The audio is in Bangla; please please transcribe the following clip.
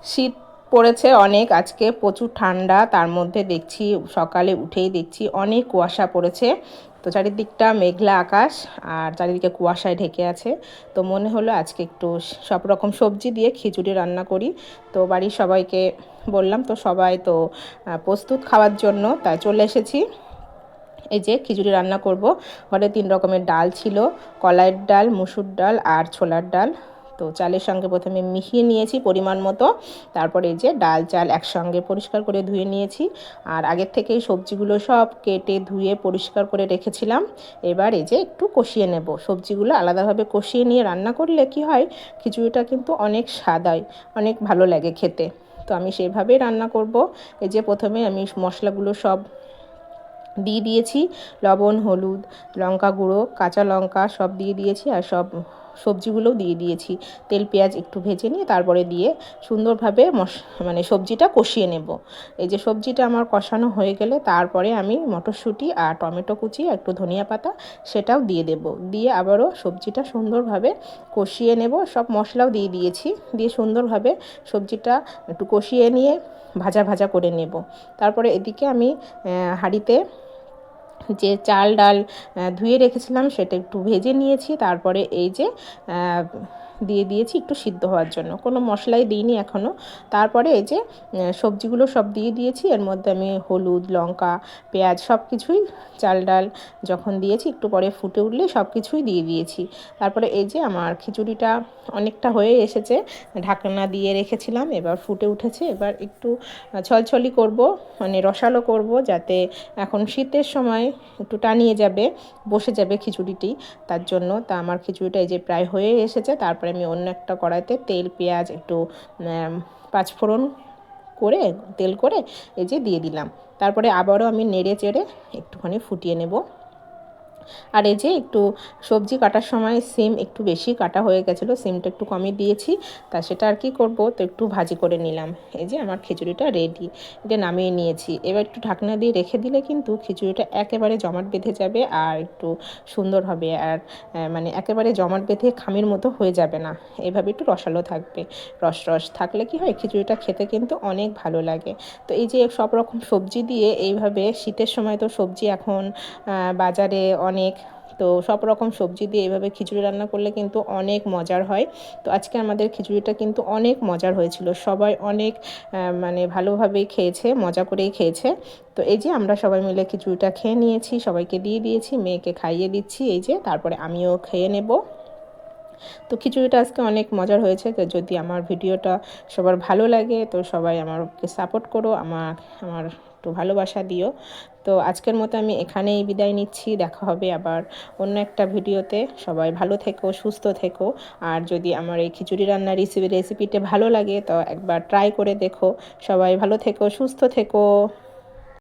শীত পড়েছে অনেক, আজকে প্রচুর ঠান্ডা। তার মধ্যে দেখছি সকালে উঠেই দেখছি অনেক কুয়াশা পড়েছে। তো চারিদিকটা মেঘলা আকাশ আর চারিদিকে কুয়াশায় ঢেকে আছে। তো মনে হলো আজকে একটু সব রকম সবজি দিয়ে খিচুড়ি রান্না করি। তো বাড়ির সবাইকে বললাম, তো সবাই তো প্রস্তুত খাওয়ার জন্য, তাই চলে এসেছি। এই যে খিচুড়ি রান্না করব। ঘরে 3 রকমের ডাল ছিল, কলাইয়ের ডাল, মুসুর ডাল আর ছোলার ডাল। তো চালের সঙ্গে প্রথমে মিশিয়ে নিয়েছি পরিমাণ মতো। তারপরে এই যে ডাল চাল একসঙ্গে পরিষ্কার করে ধুয়ে নিয়েছি। আর আগের থেকেই সবজিগুলো সব কেটে ধুয়ে পরিষ্কার করে রেখেছিলাম। এবার এই যে একটু কষিয়ে নেব। সবজিগুলো আলাদাভাবে কষিয়ে নিয়ে রান্না করলে কি হয়, খিচুড়িটা কিন্তু অনেক স্বাদ হয়, অনেক ভালো লাগে খেতে। তো আমি সেভাবেই রান্না করব। এই যে প্রথমে আমি মশলাগুলো সব দিয়ে দিয়েছি, লবণ, হলুদ, লঙ্কা গুঁড়ো, কাঁচা লঙ্কা সব দিয়ে দিয়েছি আর সব সবজিগুলোও দিয়ে দিয়েছি। তেল পেঁয়াজ একটু ভেজে নিয়ে তারপরে দিয়ে সুন্দরভাবে মানে সবজিটা কষিয়ে নেব। এই যে সবজিটা আমার কষানো হয়ে গেলে তারপরে আমি মটরশুঁটি আর টমেটো কুচি আর একটু ধনিয়া পাতা সেটাও দিয়ে দেব। দিয়ে আবারও সবজিটা সুন্দরভাবে কষিয়ে নেব। সব মশলাও দিয়ে দিয়েছি, দিয়ে সুন্দরভাবে সবজিটা একটু কষিয়ে নিয়ে ভাজা ভাজা করে নেব। তারপরে এদিকে আমি হাঁড়িতে যে চাল ডাল ধুয়ে রেখেছিলাম সেটা একটু ভেজে নিয়েছি। তারপরে এই যে দিয়ে দিয়েছি একটু সিদ্ধ হওয়ার জন্য, কোনো মশলাই দিইনি এখনও। তারপরে এই যে সবজিগুলো সব দিয়ে দিয়েছি। এর মধ্যে আমি হলুদ, লঙ্কা, পেঁয়াজ সব কিছুই চাল ডাল যখন দিয়েছি একটু পরে ফুটে উঠলে সব কিছুই দিয়ে দিয়েছি। তারপরে এই যে আমার খিচুড়িটা অনেকটা হয়ে এসেছে, ঢাকনা দিয়ে রেখেছিলাম, এবার ফুটে উঠেছে। এবার একটু ছলছলি করব, মানে রসালো করব, যাতে এখন শীতের সময় একটু টানিয়ে যাবে, বসে যাবে খিচুড়িটি, তার জন্য। তা আমার খিচুড়িটা এই যে প্রায় হয়ে এসেছে। তারপরে আমি অন্য একটা কড়াইতে তেল পেঁয়াজ একটু পাঁচফোড়ন করে তেল করে এই যে দিয়ে দিলাম। তারপরে আবারও আমি নেড়ে চেড়ে একটুখানি ফুটিয়ে নেব। আর এই যে একটু সবজি কাটার সময় সিম একটু বেশি কাটা হয়ে গেছিলো, সিমটা একটু কমিয়ে দিয়েছি। তা সেটা আর কি করব, তো একটু ভাজি করে নিলাম। এই যে আমার খিচুড়িটা রেডি, এটা নামিয়ে নিয়েছি। এবার একটু ঢাকনা দিয়ে রেখে দিলে কিন্তু খিচুড়িটা একেবারে জমাট বেঁধে যাবে আর একটু সুন্দর হবে। আর মানে একেবারে জমাট বেঁধে খামির মতো হয়ে যাবে না, এইভাবে একটু রসালো থাকবে। রস রস থাকলে কি হয়, খিচুড়িটা খেতে কিন্তু অনেক ভালো লাগে। তো এই যে সব রকম সবজি দিয়ে এইভাবে, শীতের সময় তো সবজি এখন বাজারে অনেক, তো সব রকম সবজি দিয়ে এভাবে খিচুড়ি রান্না করলে কিন্তু অনেক মজার হয়। তো আজকে আমাদের খিচুড়িটা কিন্তু অনেক মজার হয়েছিল, সবাই অনেক মানে ভালোভাবেই খেয়েছে, মজা করেই খেয়েছে। তো এই যে আমরা সবাই মিলে খিচুড়িটা খেয়ে নিয়েছি, সবাইকে দিয়ে দিয়েছি, মেয়েকে খাইয়ে দিচ্ছি এই যে, তারপরে আমিও খেয়ে নেব। তো খিচুড়িটা আজকে অনেক মজার হয়েছে। তো যদি আমার ভিডিওটা সবার ভালো লাগে তো সবাই আমাকে সাপোর্ট করো, আমার একটু ভালোবাসা দিও। তো আজকের মতো আমি এখানেই বিদায় নিচ্ছি, দেখা হবে আবার অন্য একটা ভিডিওতে। সবাই ভালো থেকো, সুস্থ থেকো। আর যদি আমার এই খিচুড়ি রান্নার রেসিপিটা ভালো লাগে তো একবার ট্রাই করে দেখো। সবাই ভালো থেকো, সুস্থ থেকো।